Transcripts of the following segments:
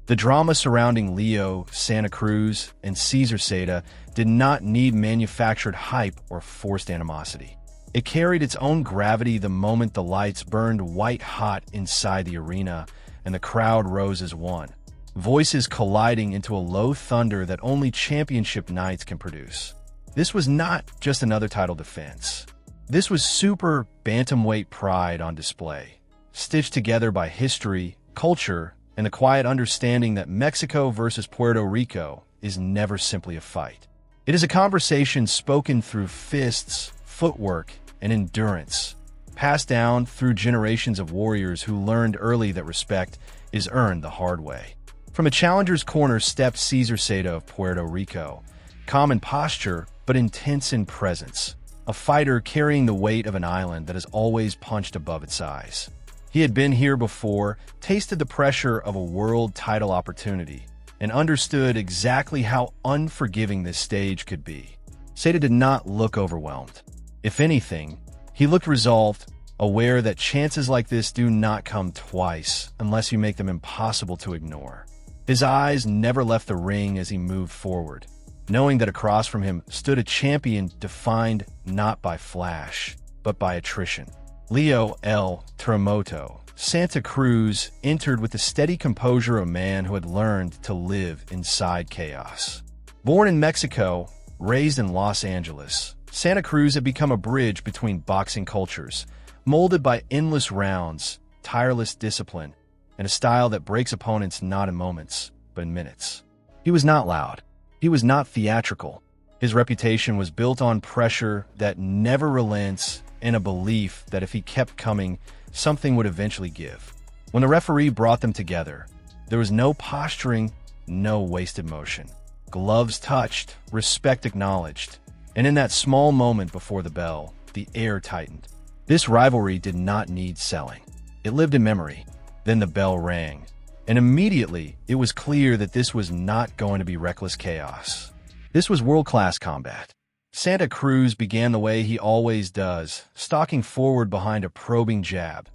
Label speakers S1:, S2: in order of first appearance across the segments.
S1: The drama surrounding Leo Santa Cruz and Cesar Seda did not need manufactured hype or forced animosity. It carried its own gravity the moment the lights burned white-hot inside the arena and the crowd rose as one, voices colliding into a low thunder that only championship nights can produce. This was not just another title defense. This was super bantamweight pride on display, stitched together by history, culture, and the quiet understanding that Mexico versus Puerto Rico is never simply a fight. It is a conversation spoken through fists, footwork, and endurance, passed down through generations of warriors who learned early that respect is earned the hard way. From a challenger's corner stepped Cesar Seda of Puerto Rico, calm in posture but intense in presence, a fighter carrying the weight of an island that has always punched above its size. He had been here before, tasted the pressure of a world title opportunity, and understood exactly how unforgiving this stage could be. Seda did not look overwhelmed. If anything, he looked resolved, aware that chances like this do not come twice unless you make them impossible to ignore. His eyes never left the ring as he moved forward, knowing that across from him stood a champion defined not by flash, but by attrition. Leo El Terremoto Santa Cruz entered with the steady composure of a man who had learned to live inside chaos. Born in Mexico, raised in Los Angeles, Santa Cruz had become a bridge between boxing cultures, molded by endless rounds, tireless discipline, and a style that breaks opponents not in moments, but in minutes. He was not loud. He was not theatrical. His reputation was built on pressure that never relents and a belief that if he kept coming, something would eventually give. When the referee brought them together, there was no posturing, no wasted motion. Gloves touched, respect acknowledged, and in that small moment before the bell, the air tightened. This rivalry did not need selling. It lived in memory. Then the bell rang, and immediately it was clear that this was not going to be reckless chaos. This was world-class combat. Santa Cruz began the way he always does, stalking forward behind a probing jab.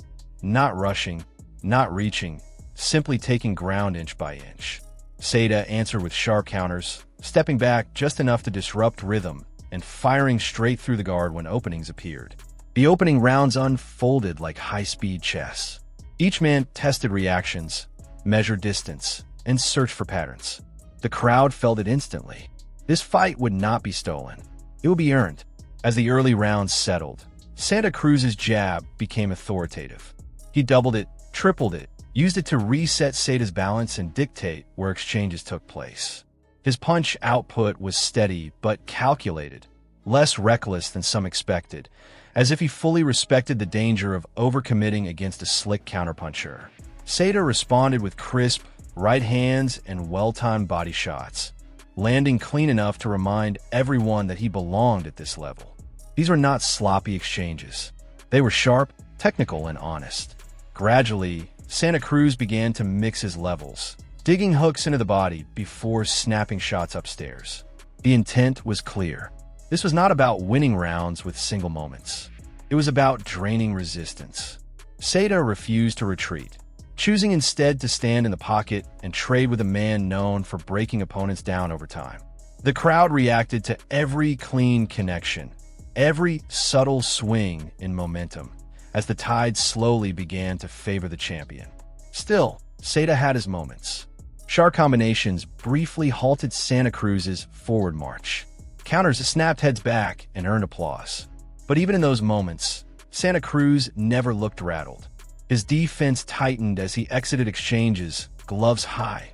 S1: Not rushing, not reaching, simply taking ground inch by inch. Seda answered with sharp counters, stepping back just enough to disrupt rhythm and firing straight through the guard when openings appeared. The opening rounds unfolded like high-speed chess. Each man tested reactions, measured distance, and searched for patterns. The crowd felt it instantly. This fight would not be stolen. It would be earned. As the early rounds settled, Santa Cruz's jab became authoritative. He doubled it, tripled it, used it to reset Seda's balance and dictate where exchanges took place. His punch output was steady but calculated, less reckless than some expected, as if he fully respected the danger of overcommitting against a slick counterpuncher. Seda responded with crisp, right hands and well-timed body shots, landing clean enough to remind everyone that he belonged at this level. These were not sloppy exchanges. They were sharp, technical, and honest. Gradually, Santa Cruz began to mix his levels, digging hooks into the body before snapping shots upstairs. The intent was clear. This was not about winning rounds with single moments. It was about draining resistance. Seda refused to retreat, choosing instead to stand in the pocket and trade with a man known for breaking opponents down over time. The crowd reacted to every clean connection, every subtle swing in momentum, as the tide slowly began to favor the champion. Still, Seda had his moments. Sharp combinations briefly halted Santa Cruz's forward march. Counters snapped heads back and earned applause. But even in those moments, Santa Cruz never looked rattled. His defense tightened as he exited exchanges, gloves high,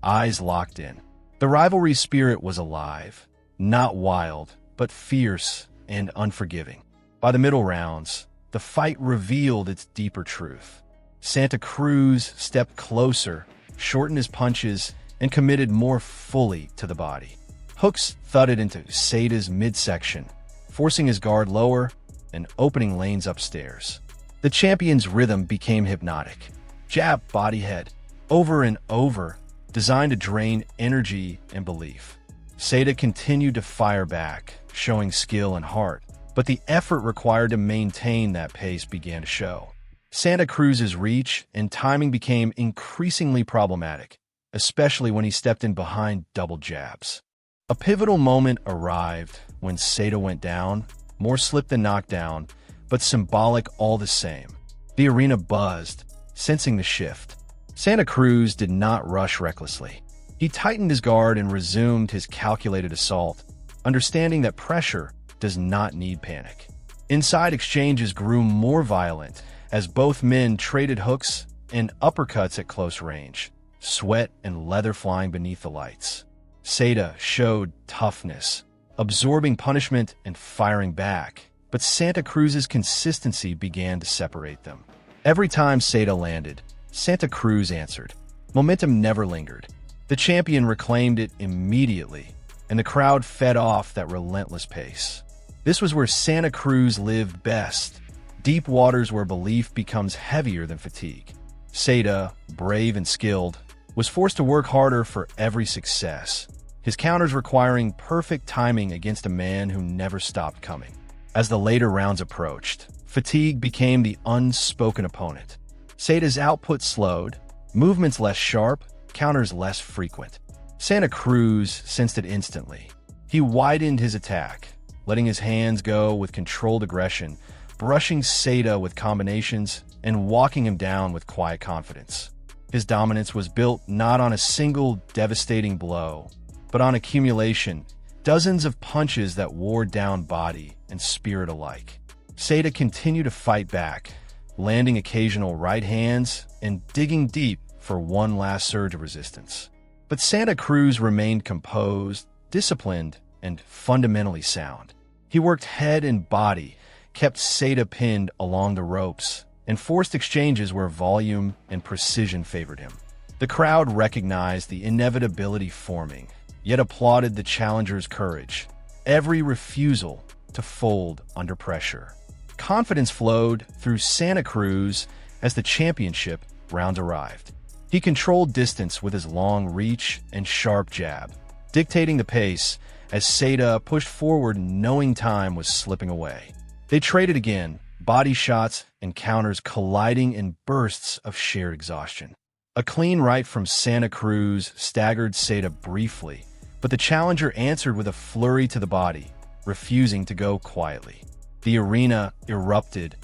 S1: eyes locked in. The rivalry spirit was alive, not wild, but fierce and unforgiving. By the middle rounds, the fight revealed its deeper truth. Santa Cruz stepped closer, shortened his punches, and committed more fully to the body. Hooks thudded into Seda's midsection, forcing his guard lower and opening lanes upstairs. The champion's rhythm became hypnotic. Jab, body, head, over and over, designed to drain energy and belief. Seda continued to fire back, showing skill and heart, but the effort required to maintain that pace began to show. Santa Cruz's reach and timing became increasingly problematic. especially when he stepped in behind double jabs. A pivotal moment arrived when Seda went down, more slip than knockdown, but symbolic all the same. The arena buzzed, sensing the shift. Santa Cruz did not rush recklessly. He tightened his guard and resumed his calculated assault, understanding that pressure does not need panic. Inside exchanges grew more violent as both men traded hooks and uppercuts at close range, sweat and leather flying beneath the lights. Seda showed toughness, absorbing punishment and firing back, but Santa Cruz's consistency began to separate them. Every time Seda landed, Santa Cruz answered. Momentum never lingered. The champion reclaimed it immediately, and the crowd fed off that relentless pace. This was where Santa Cruz lived best, deep waters where belief becomes heavier than fatigue. Seda, brave and skilled, was forced to work harder for every success, his counters requiring perfect timing against a man who never stopped coming. As the later rounds approached, fatigue became the unspoken opponent. Seda's output slowed, movements less sharp, counters less frequent. Santa Cruz sensed it instantly. He widened his attack, letting his hands go with controlled aggression, brushing Seda with combinations and walking him down with quiet confidence. His dominance was built not on a single devastating blow, but on accumulation, dozens of punches that wore down body and spirit alike. Seda continued to fight back, landing occasional right hands and digging deep for one last surge of resistance. But Santa Cruz remained composed, disciplined, and fundamentally sound. He worked head and body, kept Seda pinned along the ropes, and forced exchanges where volume and precision favored him. The crowd recognized the inevitability forming, yet applauded the challenger's courage, every refusal to fold under pressure. Confidence flowed through Santa Cruz as the championship round arrived. He controlled distance with his long reach and sharp jab, dictating the pace as Seda pushed forward knowing time was slipping away. They traded again, body shots and counters colliding in bursts of sheer exhaustion. A clean right from Santa Cruz staggered Seda briefly, but the challenger answered with a flurry to the body, refusing to go quietly. The arena erupted,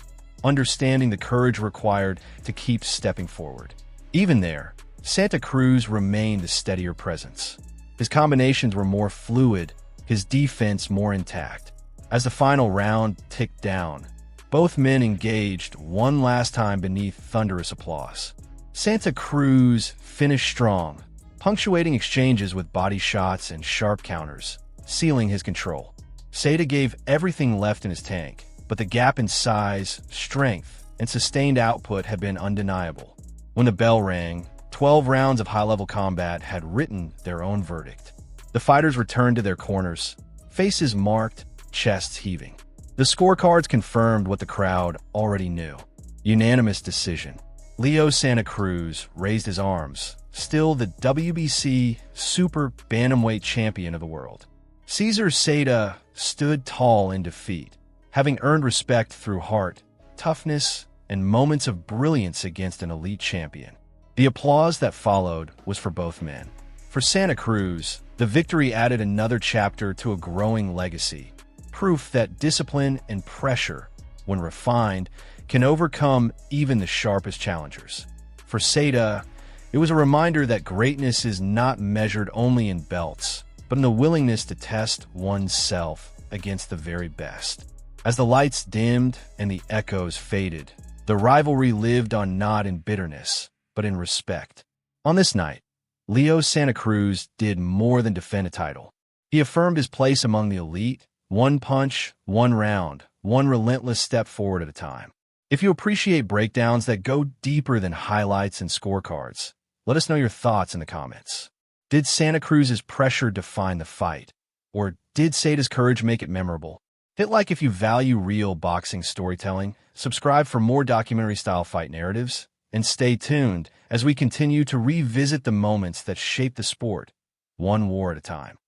S1: understanding the courage required to keep stepping forward. Even there, Santa Cruz remained a steadier presence. His combinations were more fluid, his defense more intact. As the final round ticked down, both men engaged one last time beneath thunderous applause. Santa Cruz finished strong, punctuating exchanges with body shots and sharp counters, sealing his control. Seda gave everything left in his tank, but the gap in size, strength, and sustained output had been undeniable. When the bell rang, 12 rounds of high-level combat had written their own verdict. The fighters returned to their corners, faces marked, chests heaving. The scorecards confirmed what the crowd already knew. Unanimous decision. Leo Santa Cruz raised his arms, still the WBC Super Bantamweight champion of the world. Cesar Seda stood tall in defeat, having earned respect through heart, toughness, and moments of brilliance against an elite champion. The applause that followed was for both men. For Santa Cruz, the victory added another chapter to a growing legacy, proof that discipline and pressure, when refined, can overcome even the sharpest challengers. For Seda, it was a reminder that greatness is not measured only in belts, but in the willingness to test oneself against the very best. As the lights dimmed and the echoes faded, the rivalry lived on not in bitterness, but in respect. On this night, Leo Santa Cruz did more than defend a title. He affirmed his place among the elite, one punch, one round, one relentless step forward at a time. If you appreciate breakdowns that go deeper than highlights and scorecards, let us know your thoughts in the comments. Did Santa Cruz's pressure define the fight? Or did Seda's courage make it memorable? Hit like if you value real boxing storytelling, subscribe for more documentary-style fight narratives, and stay tuned as we continue to revisit the moments that shape the sport, one war at a time.